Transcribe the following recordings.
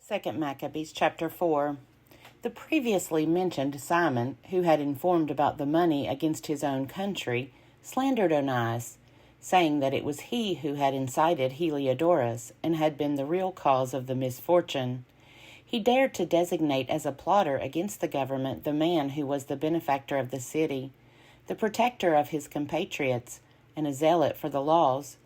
2 Maccabees chapter 4. The previously mentioned Simon, who had informed about the money against his own country, slandered Onias, saying that it was he who had incited Heliodorus and had been the real cause of the misfortune. He dared to designate as a plotter against the government the man who was the benefactor of the city, the protector of his compatriots, and a zealot for the laws.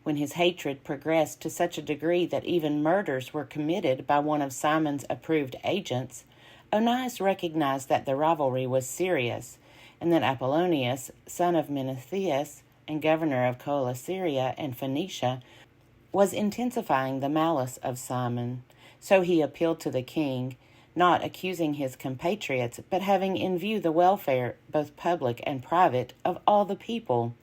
When his hatred progressed to such a degree that even murders were committed by one of Simon's approved agents, Onias recognized that the rivalry was serious, and that Apollonius, son of Menethius and governor of Coelesyria and Phoenicia, was intensifying the malice of Simon. So he appealed to the king, not accusing his compatriots, but having in view the welfare, both public and private, of all the people.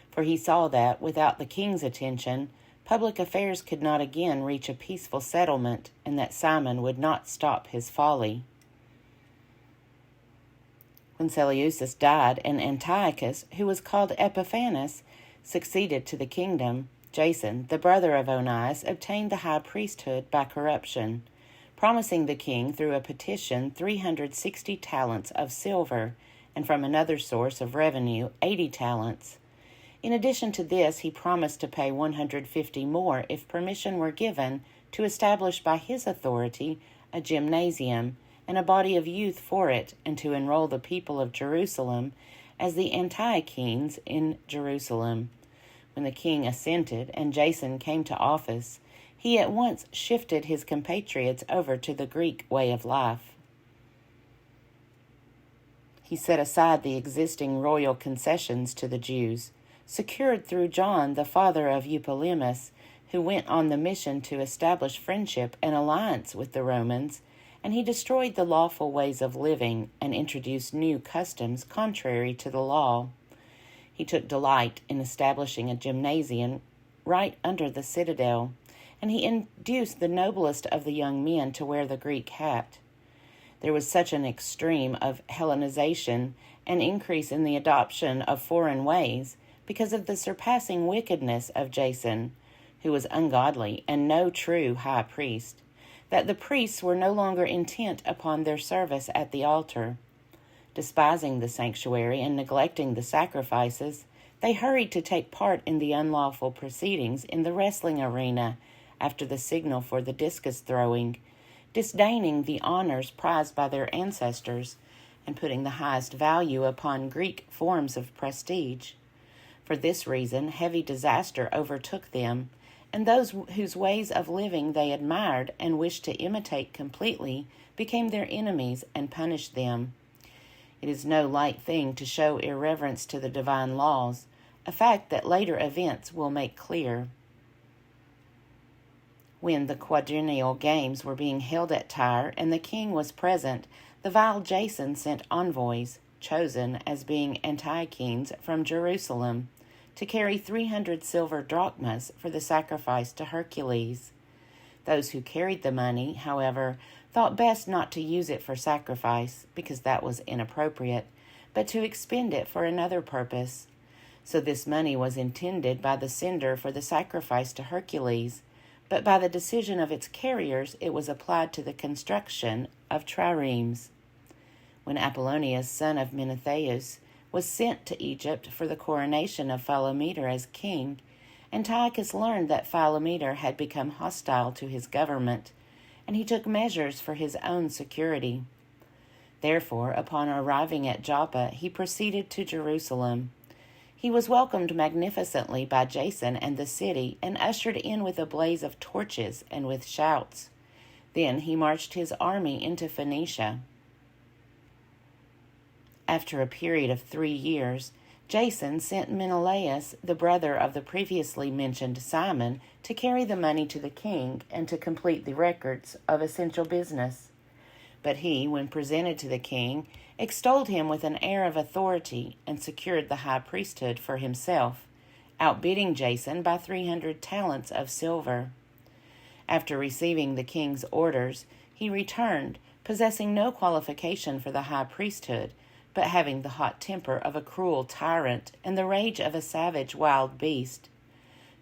For he saw that, without the king's attention, public affairs could not again reach a peaceful settlement, and that Simon would not stop his folly. When Seleucus died and Antiochus, who was called Epiphanes, succeeded to the kingdom, Jason, the brother of Onias, obtained the high priesthood by corruption, promising the king through a petition 360 talents of silver, and from another source of revenue 80 talents. In addition to this, he promised to pay 150 more if permission were given to establish by his authority a gymnasium and a body of youth for it, and to enroll the people of Jerusalem as the Antiochenes in Jerusalem. When the king assented and Jason came to office, he at once shifted his compatriots over to the Greek way of life. He set aside the existing royal concessions to the Jews, secured through John, the father of Eupolemus, who went on the mission to establish friendship and alliance with the Romans, and he destroyed the lawful ways of living and introduced new customs contrary to the law. He took delight in establishing a gymnasium right under the citadel, and he induced the noblest of the young men to wear the Greek hat. There was such an extreme of Hellenization and increase in the adoption of foreign ways, because of the surpassing wickedness of Jason, who was ungodly and no true high priest, that the priests were no longer intent upon their service at the altar. Despising the sanctuary and neglecting the sacrifices, they hurried to take part in the unlawful proceedings in the wrestling arena after the signal for the discus throwing, disdaining the honors prized by their ancestors and putting the highest value upon Greek forms of prestige. For this reason, heavy disaster overtook them, and those whose ways of living they admired and wished to imitate completely became their enemies and punished them. It is no light thing to show irreverence to the divine laws, a fact that later events will make clear. When the quadrennial games were being held at Tyre and the king was present, the vile Jason sent envoys, chosen as being Antiochenes from Jerusalem, to carry 300 silver drachmas for the sacrifice to Hercules. Those who carried the money, however, thought best not to use it for sacrifice, because that was inappropriate, but to expend it for another purpose. So this money was intended by the sender for the sacrifice to Hercules, but by the decision of its carriers it was applied to the construction of triremes. When Apollonius, son of Menethius, was sent to Egypt for the coronation of Philometor as king, Antiochus learned that Philometor had become hostile to his government, and he took measures for his own security. Therefore, upon arriving at Joppa, he proceeded to Jerusalem. He was welcomed magnificently by Jason and the city, and ushered in with a blaze of torches and with shouts. Then he marched his army into Phoenicia. After a period of 3 years, Jason sent Menelaus, the brother of the previously mentioned Simon, to carry the money to the king and to complete the records of essential business. But he, when presented to the king, extolled him with an air of authority and secured the high priesthood for himself, outbidding Jason by 300 talents of silver. After receiving the king's orders, he returned, possessing no qualification for the high priesthood, but having the hot temper of a cruel tyrant and the rage of a savage wild beast.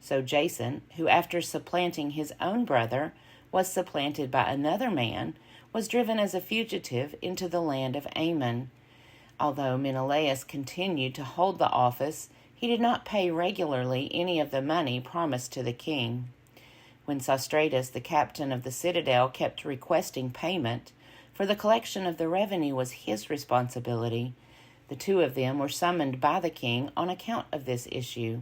So Jason, who after supplanting his own brother was supplanted by another man, was driven as a fugitive into the land of Ammon. Although Menelaus continued to hold the office, he did not pay regularly any of the money promised to the king. When Sostratus, the captain of the citadel, kept requesting payment, for the collection of the revenue was his responsibility, the two of them were summoned by the king on account of this issue.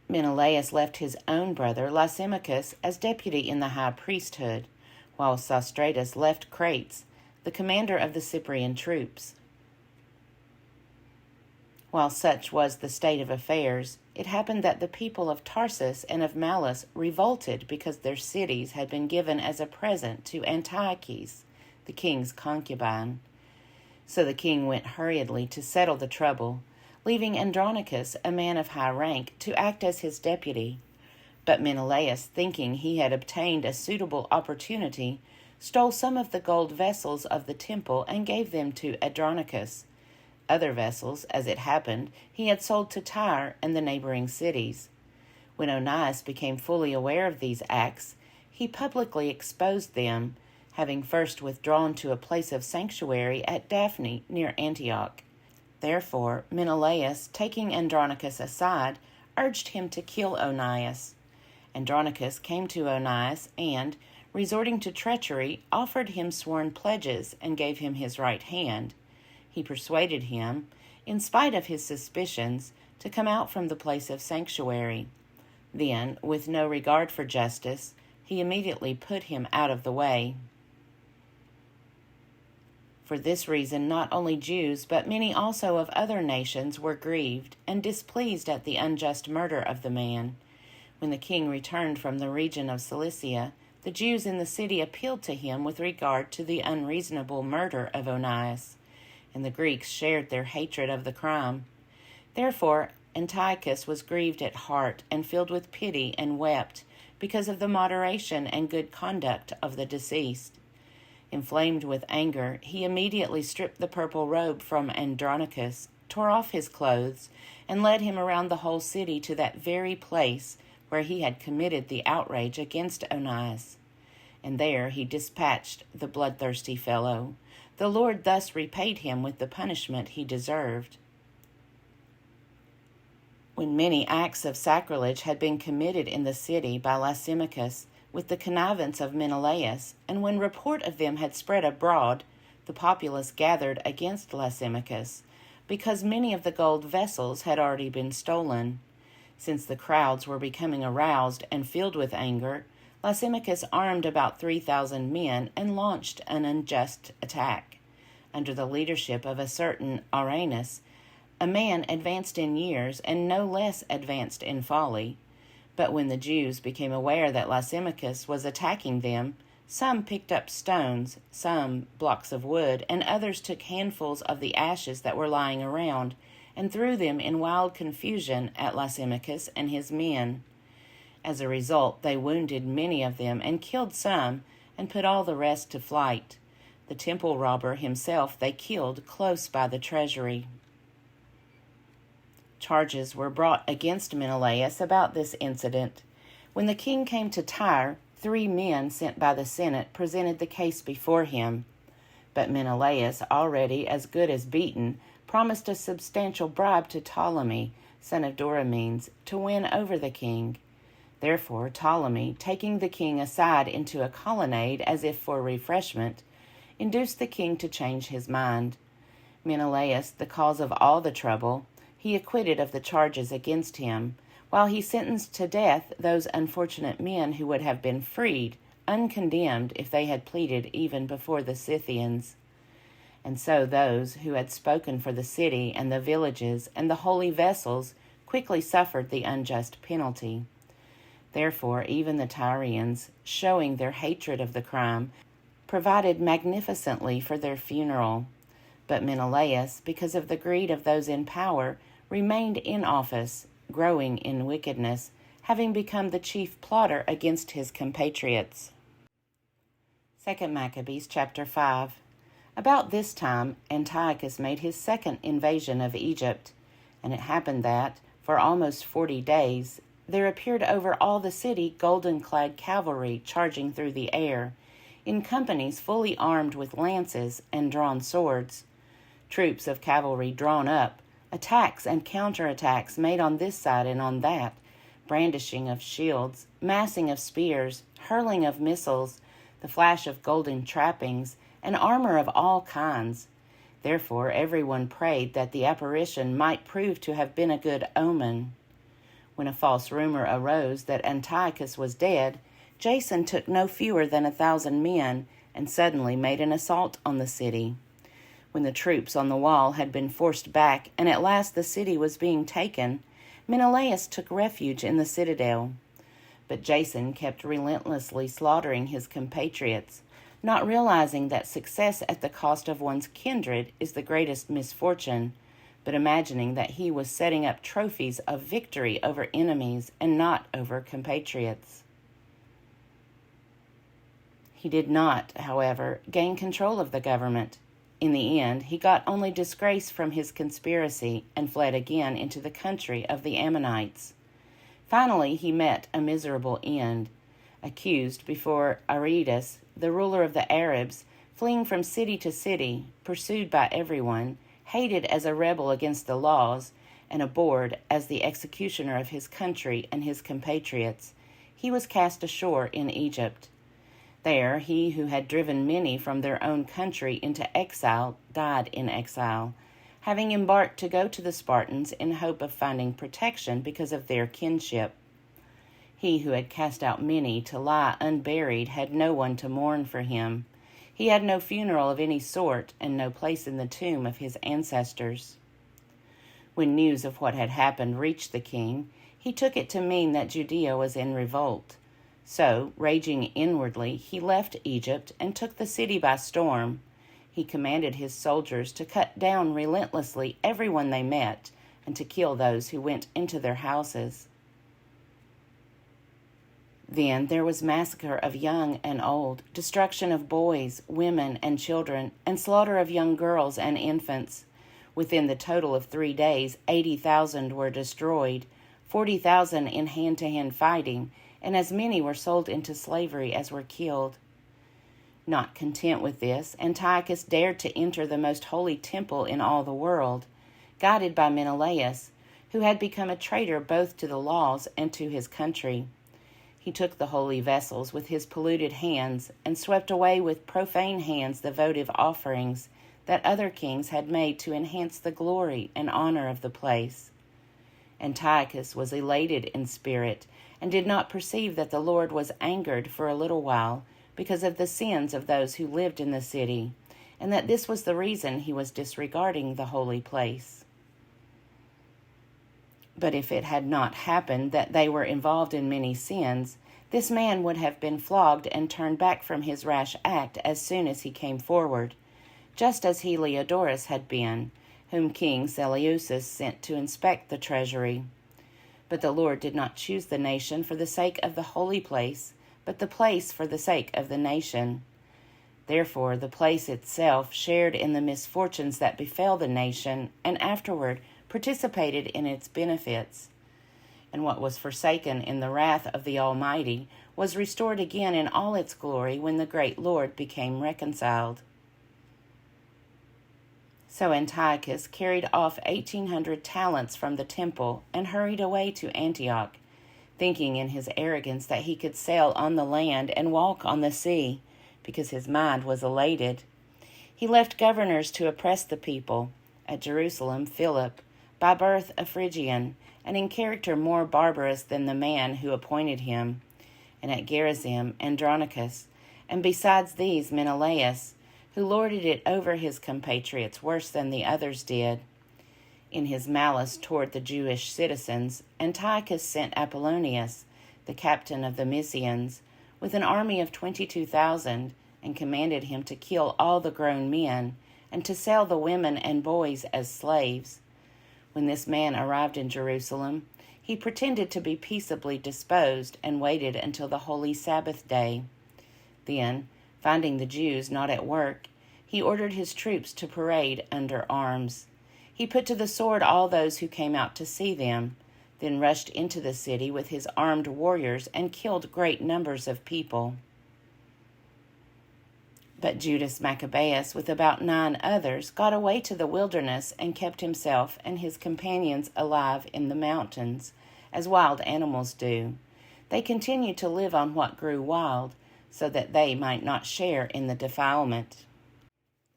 Menelaus left his own brother Lysimachus as deputy in the high priesthood, while Sostratus left Crates, the commander of the Cyprian troops. While such was the state of affairs, it happened that the people of Tarsus and of Malus revolted because their cities had been given as a present to Antiochus, the king's concubine. So the king went hurriedly to settle the trouble, leaving Andronicus, a man of high rank, to act as his deputy. But Menelaus, thinking he had obtained a suitable opportunity, stole some of the gold vessels of the temple and gave them to Andronicus. Other vessels, as it happened, he had sold to Tyre and the neighboring cities. When Onias became fully aware of these acts, he publicly exposed them, having first withdrawn to a place of sanctuary at Daphne near Antioch. Therefore, Menelaus, taking Andronicus aside, urged him to kill Onias. Andronicus came to Onias and, resorting to treachery, offered him sworn pledges and gave him his right hand. He persuaded him, in spite of his suspicions, to come out from the place of sanctuary. Then, with no regard for justice, he immediately put him out of the way. For this reason, not only Jews, but many also of other nations were grieved and displeased at the unjust murder of the man. When the king returned from the region of Cilicia, the Jews in the city appealed to him with regard to the unreasonable murder of Onias, and the Greeks shared their hatred of the crime. Therefore, Antiochus was grieved at heart and filled with pity and wept because of the moderation and good conduct of the deceased. Inflamed with anger, he immediately stripped the purple robe from Andronicus, tore off his clothes, and led him around the whole city to that very place where he had committed the outrage against Onias. And there he dispatched the bloodthirsty fellow. The Lord thus repaid him with the punishment he deserved. When many acts of sacrilege had been committed in the city by Lysimachus, with the connivance of Menelaus, and when report of them had spread abroad, the populace gathered against Lysimachus, because many of the gold vessels had already been stolen. Since the crowds were becoming aroused and filled with anger, Lysimachus armed about 3,000 men and launched an unjust attack. Under the leadership of a certain Aranus, a man advanced in years and no less advanced in folly. But when the Jews became aware that Lysimachus was attacking them, some picked up stones, some blocks of wood, and others took handfuls of the ashes that were lying around, and threw them in wild confusion at Lysimachus and his men. As a result, they wounded many of them and killed some, and put all the rest to flight. The temple robber himself they killed close by the treasury. Charges were brought against Menelaus about this incident. When the king came to Tyre, 3 men sent by the Senate presented the case before him. But Menelaus, already as good as beaten, promised a substantial bribe to Ptolemy, son of Dorymenes, to win over the king. Therefore Ptolemy, taking the king aside into a colonnade as if for refreshment, induced the king to change his mind. Menelaus, the cause of all the trouble, he acquitted of the charges against him, while he sentenced to death those unfortunate men who would have been freed, uncondemned, if they had pleaded even before the Scythians. And so those who had spoken for the city and the villages and the holy vessels quickly suffered the unjust penalty. Therefore even the Tyrians, showing their hatred of the crime, provided magnificently for their funeral. But Menelaus, because of the greed of those in power, remained in office, growing in wickedness, having become the chief plotter against his compatriots. 2 Maccabees chapter 5. About this time Antiochus made his second invasion of Egypt, and it happened that, for almost 40 days, there appeared over all the city golden-clad cavalry charging through the air, in companies fully armed with lances and drawn swords. Troops of cavalry drawn up, attacks and counterattacks made on this side and on that, brandishing of shields, massing of spears, hurling of missiles, the flash of golden trappings, and armor of all kinds. Therefore everyone prayed that the apparition might prove to have been a good omen. When a false rumor arose that Antiochus was dead, Jason took no fewer than 1,000 men and suddenly made an assault on the city. When the troops on the wall had been forced back and at last the city was being taken, Menelaus took refuge in the citadel. But Jason kept relentlessly slaughtering his compatriots, not realizing that success at the cost of one's kindred is the greatest misfortune, but imagining that he was setting up trophies of victory over enemies and not over compatriots. He did not, however, gain control of the government. In the end, he got only disgrace from his conspiracy and fled again into the country of the Ammonites. Finally, he met a miserable end, accused before Aretas, the ruler of the Arabs, fleeing from city to city, pursued by everyone, hated as a rebel against the laws, and abhorred as the executioner of his country and his compatriots. He was cast ashore in Egypt. There, he who had driven many from their own country into exile died in exile, having embarked to go to the Spartans in hope of finding protection because of their kinship. He who had cast out many to lie unburied had no one to mourn for him. He had no funeral of any sort and no place in the tomb of his ancestors. When news of what had happened reached the king, he took it to mean that Judea was in revolt. So, raging inwardly, he left Egypt and took the city by storm. He commanded his soldiers to cut down relentlessly everyone they met and to kill those who went into their houses. Then there was massacre of young and old, destruction of boys, women, and children, and slaughter of young girls and infants. Within the total of 3 days, 80,000 were destroyed, 40,000 in hand-to-hand fighting, and as many were sold into slavery as were killed. Not content with this, Antiochus dared to enter the most holy temple in all the world, guided by Menelaus, who had become a traitor both to the laws and to his country. He took the holy vessels with his polluted hands and swept away with profane hands the votive offerings that other kings had made to enhance the glory and honor of the place. Antiochus was elated in spirit and did not perceive that the Lord was angered for a little while because of the sins of those who lived in the city, and that this was the reason he was disregarding the holy place. But if it had not happened that they were involved in many sins, this man would have been flogged and turned back from his rash act as soon as he came forward, just as Heliodorus had been, whom King Seleucus sent to inspect the treasury. But the Lord did not choose the nation for the sake of the holy place, but the place for the sake of the nation. Therefore the place itself shared in the misfortunes that befell the nation, and afterward participated in its benefits. And what was forsaken in the wrath of the Almighty was restored again in all its glory when the great Lord became reconciled. So Antiochus carried off 1,800 talents from the temple and hurried away to Antioch, thinking in his arrogance that he could sail on the land and walk on the sea, because his mind was elated. He left governors to oppress the people. At Jerusalem, Philip, by birth a Phrygian, and in character more barbarous than the man who appointed him, and at Gerizim, Andronicus, and besides these Menelaus, who lorded it over his compatriots worse than the others did. In his malice toward the Jewish citizens, Antiochus sent Apollonius, the captain of the Mysians, with an army of 22,000, and commanded him to kill all the grown men, and to sell the women and boys as slaves. When this man arrived in Jerusalem, he pretended to be peaceably disposed and waited until the holy Sabbath day. Then, finding the Jews not at work, he ordered his troops to parade under arms. He put to the sword all those who came out to see them. then rushed into the city with his armed warriors and killed great numbers of people. But Judas Maccabeus, with about 9 others, got away to the wilderness and kept himself and his companions alive in the mountains, as wild animals do. They continued to live on what grew wild, so that they might not share in the defilement.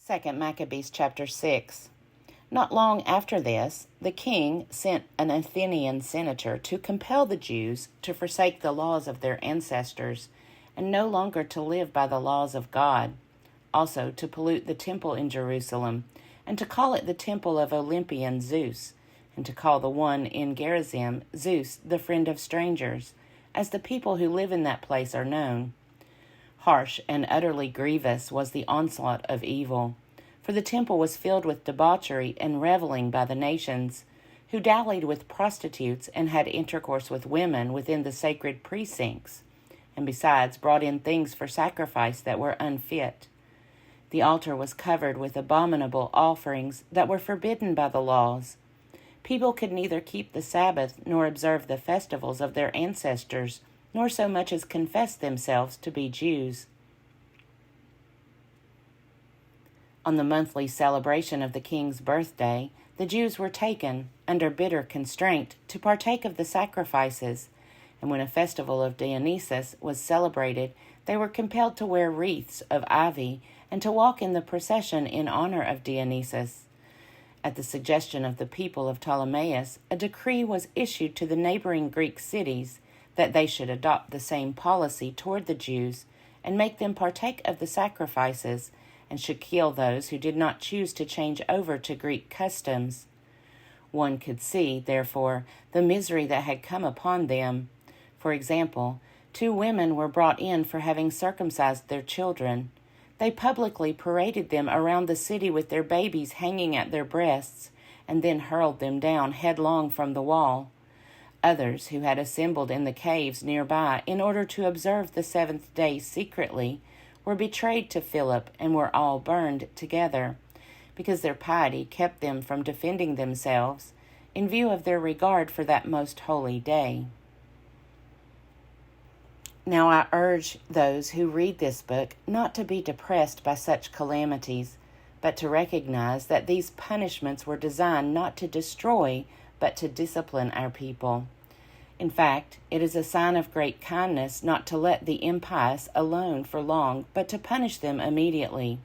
2 Maccabees chapter 6. Not long after this, the king sent an Athenian senator to compel the Jews to forsake the laws of their ancestors and no longer to live by the laws of God, also to pollute the temple in Jerusalem, and to call it the temple of Olympian Zeus, and to call the one in Gerizim Zeus, the friend of strangers, as the people who live in that place are known. Harsh and utterly grievous was the onslaught of evil, for the temple was filled with debauchery and reveling by the nations, who dallied with prostitutes and had intercourse with women within the sacred precincts, and besides brought in things for sacrifice that were unfit. The altar was covered with abominable offerings that were forbidden by the laws. People could neither keep the Sabbath nor observe the festivals of their ancestors, nor so much as confess themselves to be Jews. On the monthly celebration of the king's birthday, the Jews were taken, under bitter constraint, to partake of the sacrifices, and when a festival of Dionysus was celebrated, they were compelled to wear wreaths of ivy and to walk in the procession in honor of Dionysus. At the suggestion of the people of Ptolemais, a decree was issued to the neighboring Greek cities that they should adopt the same policy toward the Jews and make them partake of the sacrifices, and should kill those who did not choose to change over to Greek customs. One could see, therefore, the misery that had come upon them. For example, 2 women were brought in for having circumcised their children. They publicly paraded them around the city with their babies hanging at their breasts, and then hurled them down headlong from the wall. Others, who had assembled in the caves nearby in order to observe the 7th day secretly, were betrayed to Philip and were all burned together, because their piety kept them from defending themselves in view of their regard for that most holy day. Now I urge those who read this book not to be depressed by such calamities, but to recognize that these punishments were designed not to destroy, but to discipline our people. In fact, it is a sign of great kindness not to let the impious alone for long, but to punish them immediately.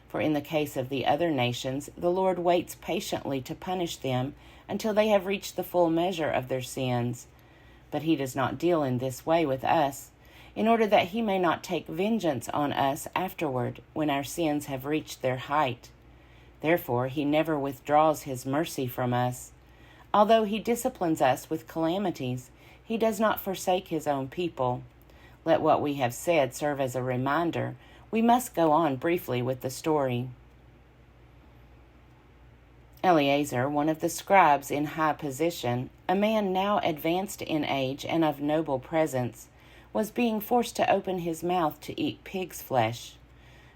For in the case of the other nations, the Lord waits patiently to punish them until they have reached the full measure of their sins. But he does not deal in this way with us, in order that he may not take vengeance on us afterward, when our sins have reached their height. Therefore he never withdraws his mercy from us. Although he disciplines us with calamities, he does not forsake his own people. Let what we have said serve as a reminder. We must go on briefly with the story. Eleazar, one of the scribes in high position, a man now advanced in age and of noble presence, was being forced to open his mouth to eat pig's flesh.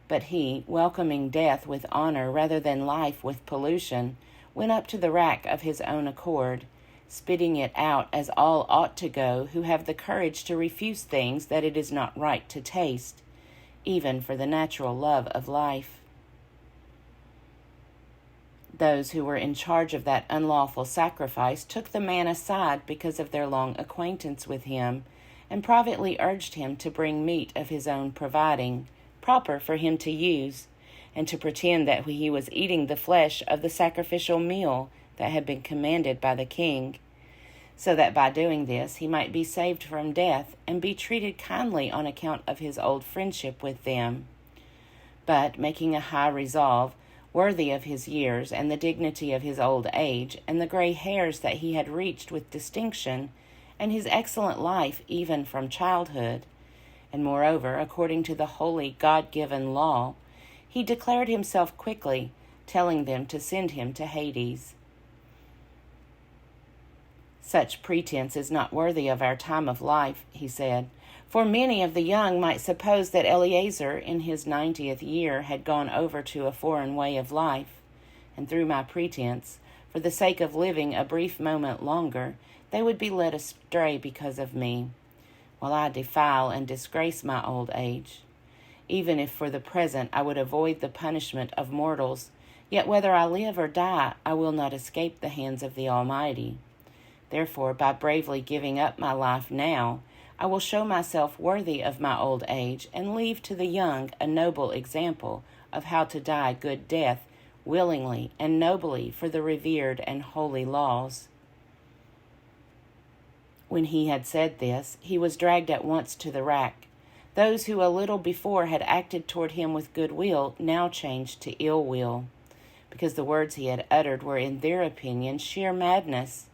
But he, welcoming death with honor rather than life with pollution, went up to the rack of his own accord, spitting it out as all ought to go who have the courage to refuse things that it is not right to taste, even for the natural love of life. Those who were in charge of that unlawful sacrifice took the man aside because of their long acquaintance with him, and privately urged him to bring meat of his own providing, proper for him to use, and to pretend that he was eating the flesh of the sacrificial meal that had been commanded by the king, so that by doing this he might be saved from death and be treated kindly on account of his old friendship with them. But, making a high resolve, worthy of his years and the dignity of his old age, and the gray hairs that he had reached with distinction, and his excellent life even from childhood, and moreover, according to the holy God-given law, he declared himself quickly, telling them to send him to Hades. Such pretense is not worthy of our time of life, he said, for many of the young might suppose that Eleazar in his 90th year had gone over to a foreign way of life, and through my pretense, for the sake of living a brief moment longer, they would be led astray because of me, while I defile and disgrace my old age. Even if for the present I would avoid the punishment of mortals, yet whether I live or die, I will not escape the hands of the Almighty. Therefore, by bravely giving up my life now, I will show myself worthy of my old age and leave to the young a noble example of how to die a good death, willingly and nobly for the revered and holy laws." When he had said this, he was dragged at once to the rack. Those who a little before had acted toward him with good will now changed to ill will, because the words he had uttered were in their opinion sheer madness.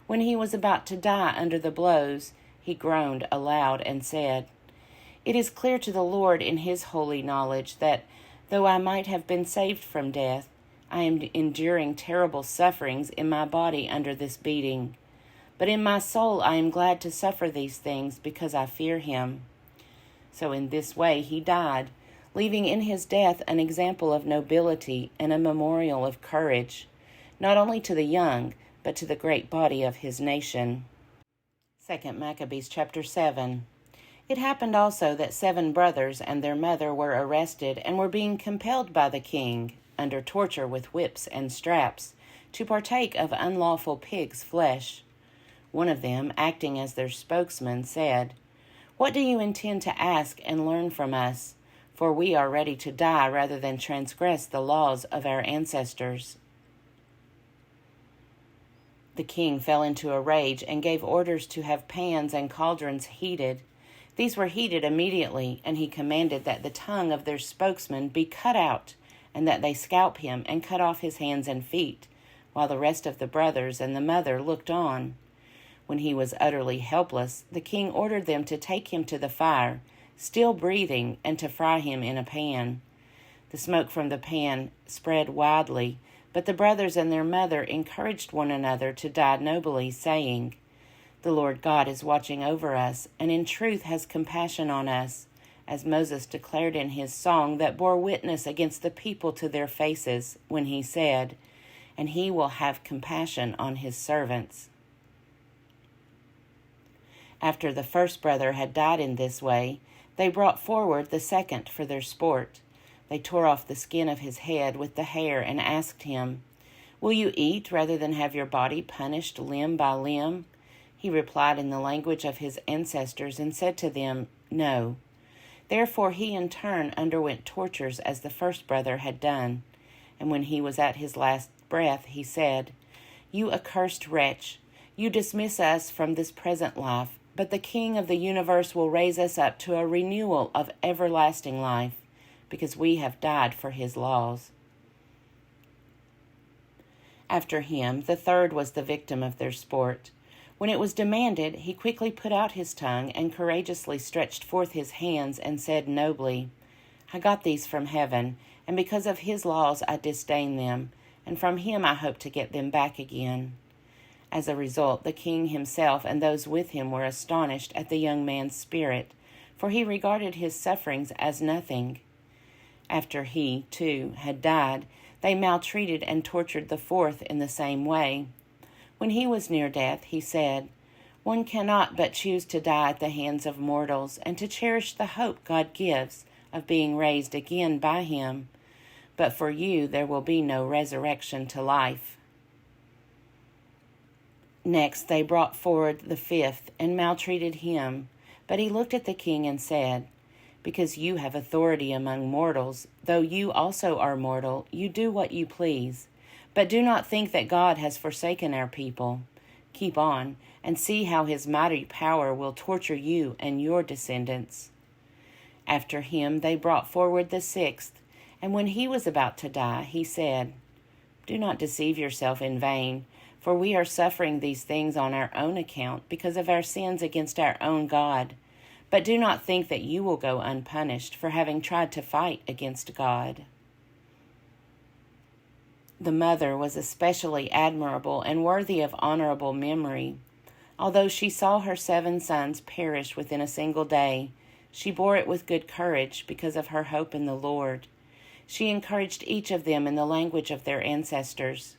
When he was about to die under the blows, he groaned aloud and said, "It is clear to the Lord in his holy knowledge that, though I might have been saved from death, I am enduring terrible sufferings in my body under this beating. But in my soul I am glad to suffer these things because I fear him." So in this way he died, leaving in his death an example of nobility and a memorial of courage, not only to the young, but to the great body of his nation. 2 Maccabees chapter 7. It happened also that 7 brothers and their mother were arrested and were being compelled by the king, under torture with whips and straps, to partake of unlawful pig's flesh. One of them, acting as their spokesman, said, "What do you intend to ask and learn from us? For we are ready to die rather than transgress the laws of our ancestors." The king fell into a rage and gave orders to have pans and cauldrons heated. These were heated immediately, and he commanded that the tongue of their spokesman be cut out, and that they scalp him and cut off his hands and feet, while the rest of the brothers and the mother looked on. When he was utterly helpless, the king ordered them to take him to the fire, still breathing, and to fry him in a pan. The smoke from the pan spread widely, but the brothers and their mother encouraged one another to die nobly, saying, "The Lord God is watching over us, and in truth has compassion on us," as Moses declared in his song that bore witness against the people to their faces, when he said, "And he will have compassion on his servants." After the first brother had died in this way, they brought forward the second for their sport. They tore off the skin of his head with the hair and asked him, "Will you eat rather than have your body punished limb by limb?" He replied in the language of his ancestors and said to them, "No." Therefore he in turn underwent tortures as the first brother had done. And when he was at his last breath, he said, "You accursed wretch, you dismiss us from this present life, but the King of the universe will raise us up to a renewal of everlasting life, because we have died for his laws." After him, the third was the victim of their sport. When it was demanded, he quickly put out his tongue and courageously stretched forth his hands and said nobly, "I got these from heaven, and because of his laws I disdain them, and from him I hope to get them back again." As a result, the king himself and those with him were astonished at the young man's spirit, for he regarded his sufferings as nothing. After he, too, had died, they maltreated and tortured the fourth in the same way. When he was near death, he said, "One cannot but choose to die at the hands of mortals and to cherish the hope God gives of being raised again by him. But for you there will be no resurrection to life." Next they brought forward the fifth and maltreated him. But he looked at the king and said, "Because you have authority among mortals, though you also are mortal, you do what you please. But do not think that God has forsaken our people. Keep on, and see how his mighty power will torture you and your descendants." After him they brought forward the sixth, and when he was about to die, he said, "Do not deceive yourself in vain, for we are suffering these things on our own account because of our sins against our own God. But do not think that you will go unpunished for having tried to fight against God." The mother was especially admirable and worthy of honorable memory. Although she saw her 7 sons perish within a single day, she bore it with good courage because of her hope in the Lord. She encouraged each of them in the language of their ancestors.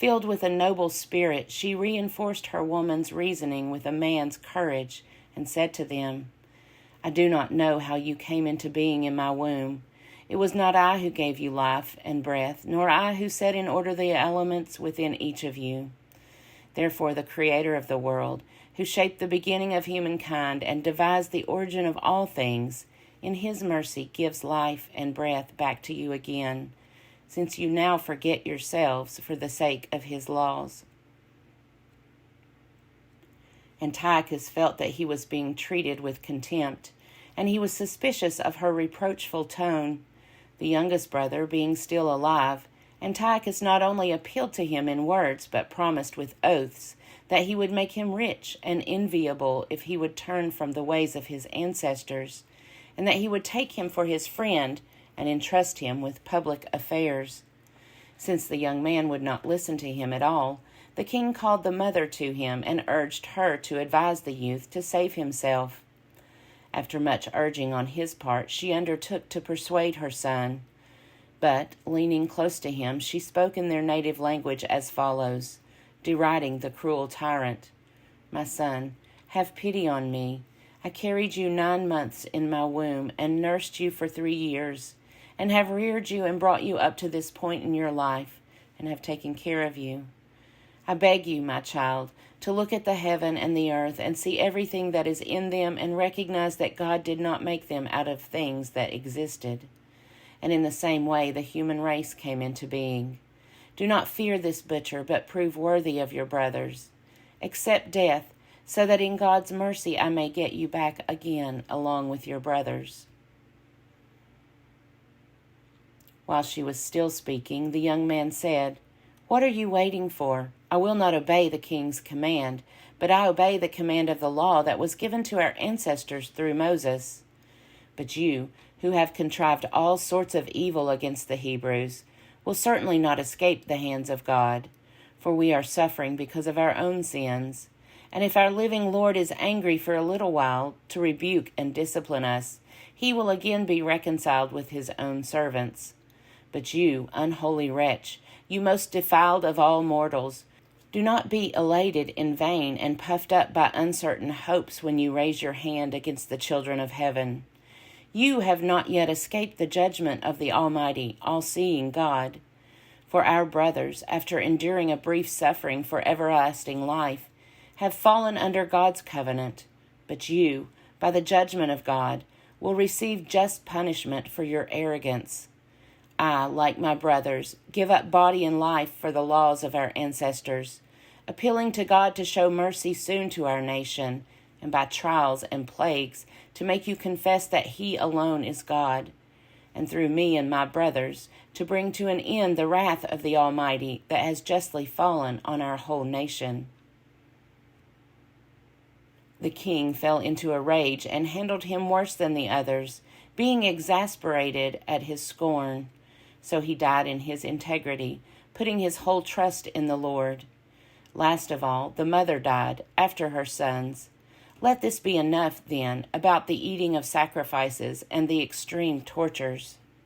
Filled with a noble spirit, she reinforced her woman's reasoning with a man's courage and said to them, I do not know how you came into being in my womb. It was not I who gave you life and breath, nor I who set in order the elements within each of you. Therefore, the Creator of the world, who shaped the beginning of humankind and devised the origin of all things, in his mercy gives life and breath back to you again, since you now forget yourselves for the sake of his laws. Antiochus felt that he was being treated with contempt, and he was suspicious of her reproachful tone. The youngest brother being still alive, Antiochus not only appealed to him in words, but promised with oaths that he would make him rich and enviable if he would turn from the ways of his ancestors, and that he would take him for his friend and entrust him with public affairs. Since the young man would not listen to him at all, the king called the mother to him and urged her to advise the youth to save himself. After much urging on his part, she undertook to persuade her son. But, leaning close to him, she spoke in their native language as follows, deriding the cruel tyrant. My son, have pity on me. I carried you 9 months in my womb and nursed you for 3 years, and have reared you and brought you up to this point in your life, and have taken care of you. I beg you, my child, to look at the heaven and the earth and see everything that is in them and recognize that God did not make them out of things that existed. And in the same way the human race came into being. Do not fear this butcher, but prove worthy of your brothers. Accept death, so that in God's mercy I may get you back again along with your brothers. While she was still speaking, the young man said, What are you waiting for? I will not obey the king's command, but I obey the command of the law that was given to our ancestors through Moses. But you, who have contrived all sorts of evil against the Hebrews, will certainly not escape the hands of God, for we are suffering because of our own sins. And if our living Lord is angry for a little while to rebuke and discipline us, he will again be reconciled with his own servants. But you, unholy wretch, you most defiled of all mortals, do not be elated in vain and puffed up by uncertain hopes when you raise your hand against the children of heaven. You have not yet escaped the judgment of the Almighty, all-seeing God. For our brothers, after enduring a brief suffering for everlasting life, have fallen under God's covenant. But you, by the judgment of God, will receive just punishment for your arrogance. I, like my brothers, give up body and life for the laws of our ancestors, appealing to God to show mercy soon to our nation, and by trials and plagues to make you confess that he alone is God, and through me and my brothers to bring to an end the wrath of the Almighty that has justly fallen on our whole nation. The king fell into a rage and handled him worse than the others, being exasperated at his scorn. So he died in his integrity, putting his whole trust in the Lord. Last of all, the mother died, after her sons. Let this be enough, then, about the eating of sacrifices and the extreme tortures.